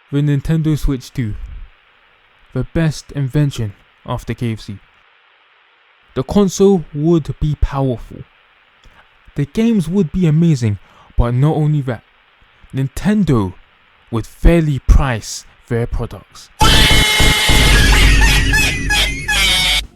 the Nintendo Switch 2. The best invention after KFC. The console would be powerful. The games would be amazing, but not only that, Nintendo would fairly price their products.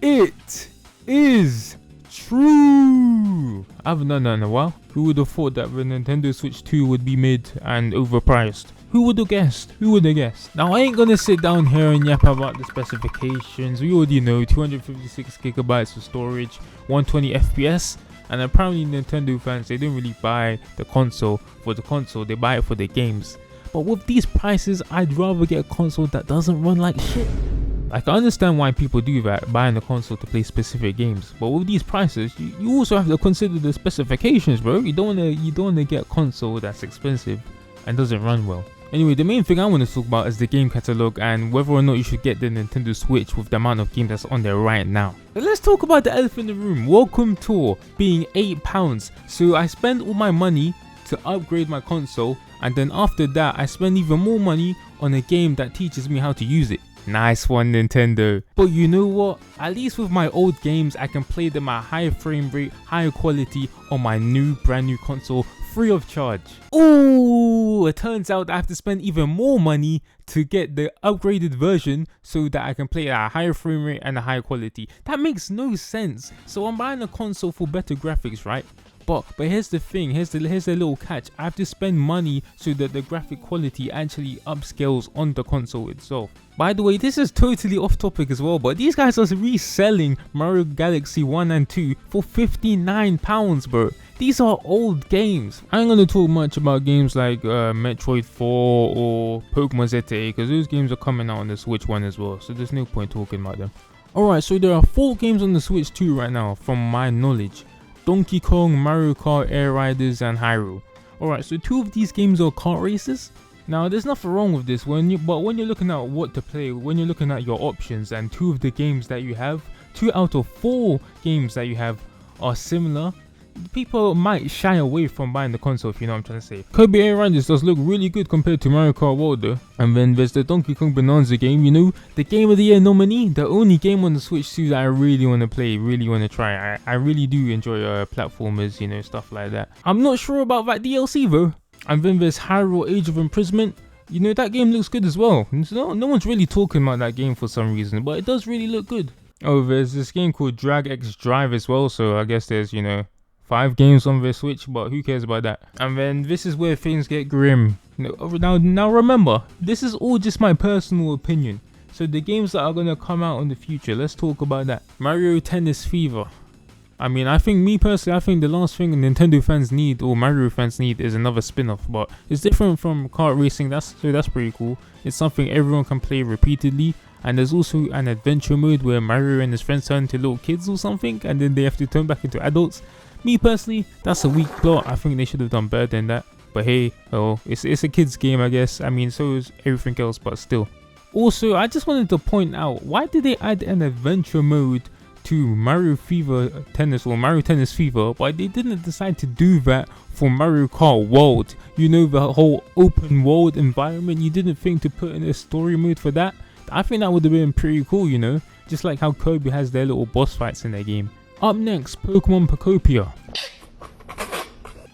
It is true! I haven't done that in a while. Who would have thought that the Nintendo Switch 2 would be mid and overpriced? Who would have guessed? Who would have guessed? Now I ain't gonna sit down here and yap about the specifications. We already know 256 gigabytes of storage, 120 FPS, and apparently Nintendo fans, they don't really buy the console for the console, they buy it for the games. But with these prices, I'd rather get a console that doesn't run like shit. Like, I understand why people do that, buying a console to play specific games. But with these prices, you also have to consider the specifications, bro. You don't wanna get a console that's expensive and doesn't run well. Anyway, the main thing I want to talk about is the game catalog and whether or not you should get the Nintendo Switch with the amount of games that's on there right now. But let's talk about the elephant in the room. Welcome Tour being £8. So I spend all my money to upgrade my console, and then after that I spend even more money on a game that teaches me how to use it. Nice one, Nintendo. But you know what? At least with my old games, I can play them at higher frame rate, higher quality on my brand new console, free of charge. Ooh, it turns out I have to spend even more money to get the upgraded version so that I can play at a higher frame rate and a higher quality. That makes no sense. So I'm buying a console for better graphics, right? But here's the thing, here's the little catch. I have to spend money so that the graphic quality actually upscales on the console itself. By the way, this is totally off topic as well, but these guys are reselling Mario Galaxy 1 and 2 for £59, bro. These are old games. I ain't gonna talk much about games like Metroid 4 or Pokemon ZA, because those games are coming out on the Switch 1 as well, so there's no point talking about them. Alright, so there are 4 games on the Switch 2 right now, from my knowledge. Donkey Kong, Mario Kart, Air Riders, and Hyrule. Alright, so 2 of these games are kart races. Now, there's nothing wrong with this, but when you're looking at what to play, when you're looking at your options and 2 of the games that you have, 2 out of 4 games that you have are similar, people might shy away from buying the console, if you know what I'm trying to say. Kirby Air Riders does look really good compared to Mario Kart World though. And then there's the Donkey Kong Bonanza game, you know, the Game of the Year nominee, the only game on the Switch 2 that I really want to play, really want to try. I really do enjoy platformers, you know, stuff like that. I'm not sure about that DLC though. And then there's Hyrule Age of Imprisonment. You know, that game looks good as well. No one's really talking about that game for some reason, but it does really look good. Oh, there's this game called Drag X Drive as well, so I guess there's, you know, 5 games on the Switch, but who cares about that? And then this is where things get grim. Now remember, this is all just my personal opinion. So the games that are gonna come out in the future, let's talk about that. Mario Tennis Fever. I mean, I think the last thing Nintendo fans need, or Mario fans need, is another spin-off. But it's different from kart racing, that's pretty cool. It's something everyone can play repeatedly. And there's also an adventure mode where Mario and his friends turn into little kids or something, and then they have to turn back into adults. Me personally, that's a weak plot. I think they should have done better than that. But hey, oh, it's a kid's game, I guess. I mean, so is everything else, but still. Also, I just wanted to point out, why did they add an adventure mode to Mario Fever Tennis or Mario Tennis Fever, but they didn't decide to do that for Mario Kart World? You know, the whole open world environment. You didn't think to put in a story mode for that? I think that would have been pretty cool, you know, just like how Kirby has their little boss fights in their game. Up next, Pokemon Pocopia.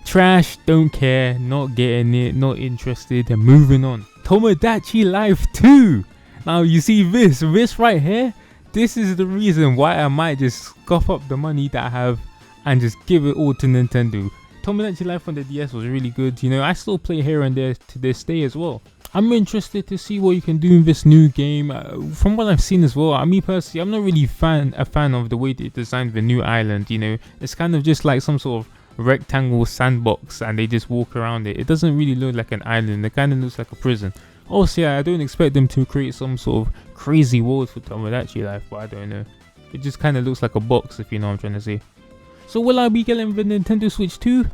Trash, don't care, not getting it, not interested, and moving on. Tomodachi Life 2. Now you see this right here, this is the reason why I might just scoff up the money that I have and just give it all to Nintendo. Tomodachi Life on the DS was really good, you know, I still play here and there to this day as well. I'm interested to see what you can do in this new game. From what I've seen as well, me personally, I'm not really a fan of the way they designed the new island, you know. It's kind of just like some sort of rectangle sandbox and they just walk around it. It doesn't really look like an island, it kind of looks like a prison. Also, yeah, I don't expect them to create some sort of crazy world for Tomodachi Life, but I don't know. It just kind of looks like a box, if you know what I'm trying to say. So will I be getting the Nintendo Switch 2?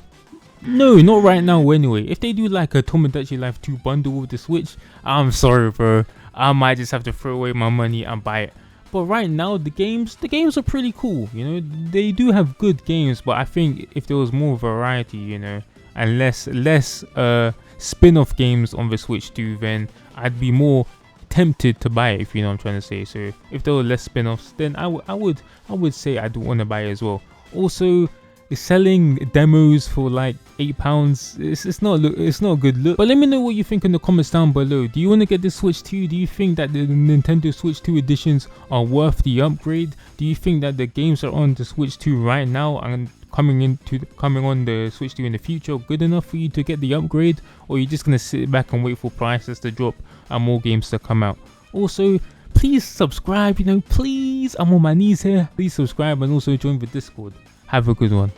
No, not right now anyway. If they do like a Tomodachi Life 2 bundle with the Switch, I'm sorry bro, I might just have to throw away my money and buy it. But right now the games are pretty cool, you know. They do have good games, but I think if there was more variety, you know, and less spin-off games on the Switch 2, then I'd be more tempted to buy it, if you know what I'm trying to say. So if there were less spin-offs, then I would say I'd want to buy it as well. Also, selling demos for like £8, it's not a good look. But let me know what you think in the comments down below. Do you want to get the Switch 2? Do you think that the Nintendo Switch 2 editions are worth the upgrade? Do you think that the games that are on the Switch 2 right now and coming on the Switch 2 in the future good enough for you to get the upgrade, or are you just gonna sit back and wait for prices to drop and more games to come out? Also, please subscribe, please, I'm on my knees here. Please subscribe and also join the Discord. Have a good one.